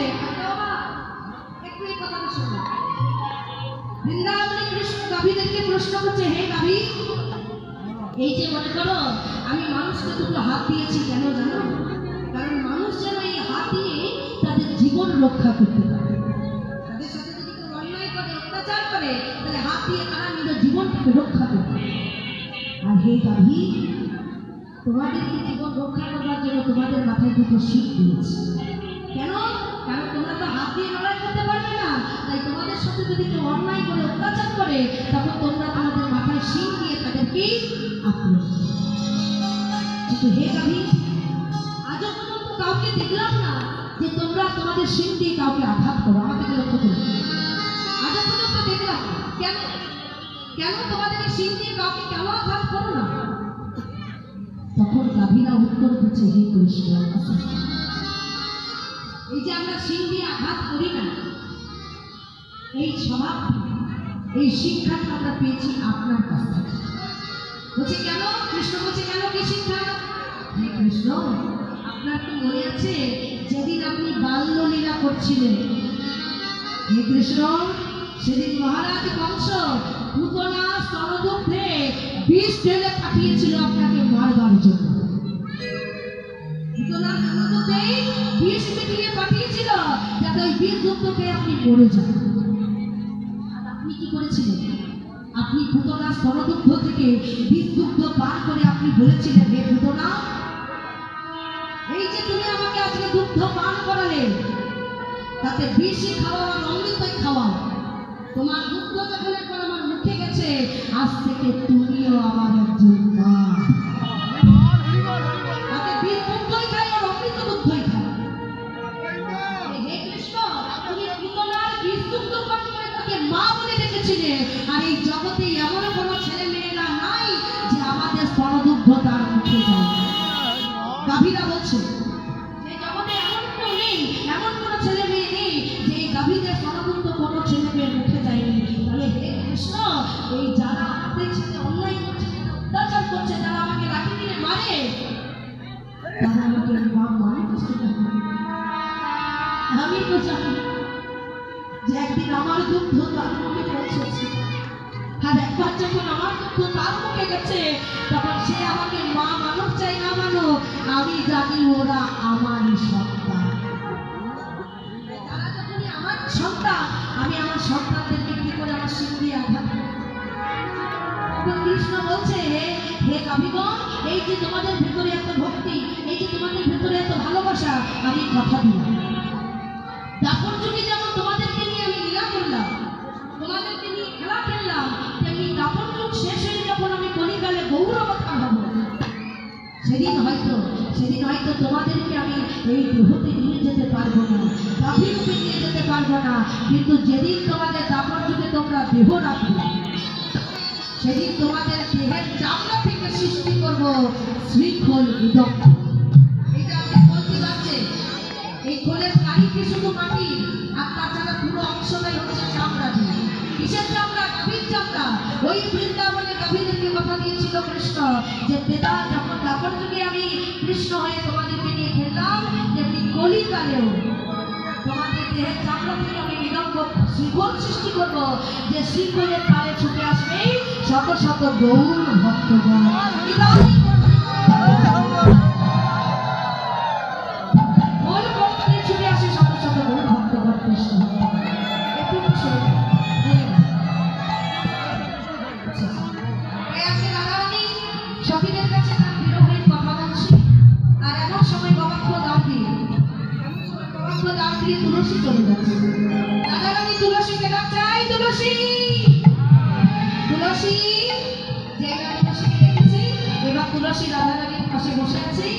বলছে, একটু এই কথাটা শোনো। বৃন্দাবনে কৃষ্ণ গাভীদেরকে প্রশ্ন করছে, হে গাভী, এই যে মনে করো আমি মানুষকে দুটো হাত দিয়েছি, কেন জানো? কারণ মানুষ যেন এই হাত দিয়ে তাদের জীবন রক্ষা করতে পারে। তাদের সাথে যদি কেউ অন্যায় করে, অত্যাচার করে, তাহলে হাত দিয়ে তারা নিজের জীবনটাকে রক্ষা করতে পারে। আর হে গাভী, তোমাদেরকে জীবন রক্ষা করার জন্য তোমাদের মাথায় দুটো শিখ দিয়েছে। কেন? কারণ তোমরা তো হাত দিয়ে লড়াই করতে পারবে না, তাই তোমাদের সাথে যদি কেউ অন্যায় করে, অত্যাচার করে, তখন তোমরা তোমাদের মাথায় শিখ দিয়ে তাদেরকে আক্রমণ করো। কিন্তু হে গাভী, আজও পর্যন্ত কাউকে দেখলাম না যে তোমরা তোমাদের শিং দিয়ে কাউকে আঘাত করো। আমাদেরকে লক্ষ্য করো, আজও পর্যন্ত দেখলাম না। কেন? কেন তোমাদের এই শিং দিয়ে কাউকে কেন আঘাত করো না? তখন গাভীরা উত্তর দিচ্ছে, হে কৃষ্ণ, এই যে আমরা শিং দিয়ে আঘাত করি না, এই স্বভাব, এই শিক্ষাটা আমরা পেয়েছি আপনার কাছ থেকে। বলছে কেন? কৃষ্ণ বলছে কেন, কি শিক্ষা? হে কৃষ্ণ, আপনার কি মনে আছে যেদিন আপনি বাল্যলীলা করছিলেন? হে কৃষ্ণ, সেদিন মহারাজ কংস পুতনা স্তনদুগ্ধে বিষ ঢেলে পাঠিয়েছিল আপনাকে মারবার জন্য। পুতনা স্তনদুগ্ধে বিষ মিটিয়ে পাঠিয়েছিল যাতে ওই বিষ দুগ্ধকে আপনি মরে যান। আর আপনি কি করেছিলেন? আপনি পুতনা স্তনদুগ্ধ থেকে বিষ দুগ্ধ পান করে আপনি বলেছিলেন, হে পুতনা, এই যে তুমি আমাকে আজকে দুগ্ধ পান করালে, তাতে বিষই খাওয়া আর অমৃতই খাওয়া, তোমার দুগ্ধ যখন একবার আমার মুখে গেছে, আজ থেকে তুমিও আমার একজন মা। তাতে বিষ দুগ্ধই খাই আর অমৃত দুগ্ধই খাই। হে কৃষ্ণ, তুমি পুতনার বিষ দুগ্ধ পান করে তাকে মা বলে ডেকেছিলে, আর এই জগতে এমন কোনো ছেলে মেয়েরা নাই যে আমাদের স্তনদুগ্ধ তার মুখে যায়। গাভীরা বলছে যে জগতে এমন কেউ নেই, এমন কোনো ছেলে মেয়ে নেই যে এই গাভীদের স্তনদুগ্ধ কোনো ছেলে মেয়ের মুখে যায়নি। তাহলে হে কৃষ্ণ, এই যারা আমাদের সাথে অন্যায় করছে, অত্যাচার করছে, যারা আমাকে লাঠি দিয়ে মারে, তারা আমাকে মা মানে কষ্ট করে। আমি তো জানি যে একদিন আমার দুগ্ধ তার মুখে পৌঁছেছে, আর একবার যখন আমার দুগ্ধ তার মুখে গেছে, তখন সে আমাকে মা মানুক চাই না মানুক, আমি জানি ওরা আমারই সন্তান। তারা যখনই আমার সন্তান, আমি আমার সন্তানদেরকে কি করে আমার শিং দিয়ে আঘাত করি? কৃষ্ণ বলছে, হে গাভীগণ, এই যে তোমাদের ভেতরে এত ভক্তি, এই যে তোমাদের ভেতরে এত ভালোবাসা, আমি কথা দিলাম, দাপর যুগে যেমন তোমাদেরকে নিয়ে আমি লীলা করলাম, তোমাদেরকে নিয়ে খেলা খেললাম, তেমনি দাপর যুগ শেষ হয়ে যখন আমি কলিকালে গৌরবতার হব, সেদিন হয়তো তোমাদেরকে আমি এই দেহতে নিয়ে যেতে পারবো না, গাভীরূপে নিয়ে যেতে পারবো না, কিন্তু যেদিন তোমাদের দাপর যুগে তোমরা দেহ রাখবে, সেদিন তোমাদের দেহের চামড়া থেকে সৃষ্টি করব শৃঙ্খল উদক। এটা আপনি বলতে পারছেন, এই খোলের কারিটি শুধু মাটি, আর তাছাড়া পুরো অংশটাই হচ্ছে চামড়া দিয়ে। কিসের চামড়া? গাভীর চামড়া। ওই বৃন্দাবনে গাভীদেরকে কথা দিয়েছিল কৃষ্ণ যে বেদা যখন দাপর যুগে আমি কৃষ্ণ হয়ে তোমাদেরকে নিয়ে খেললাম, তেমনি কলিকালেও তোমাদের দেহের চামড়া থেকে আমি নিরঙ্গ শৃঙ্খল সৃষ্টি করব, যে শৃঙ্খলের তালে ছুটে আসবে শত শত গৌর ভক্তগণ। ছুটে আসে শত শত গৌর ভক্তগণ কৃষ্ণ। একটু সখীদের কাছে তার বিরহের কথা বলছি, আর এমন সময় গবাক্ষ দাম দিয়ে তুলসী চলে যাচ্ছে। রাধা রানী তুলসীকে ডাকছে, তুলসী, তুলসী। যে তুলসীকে দেখেছি, এবার তুলসী রাধা রানীর পাশে বসে আছে।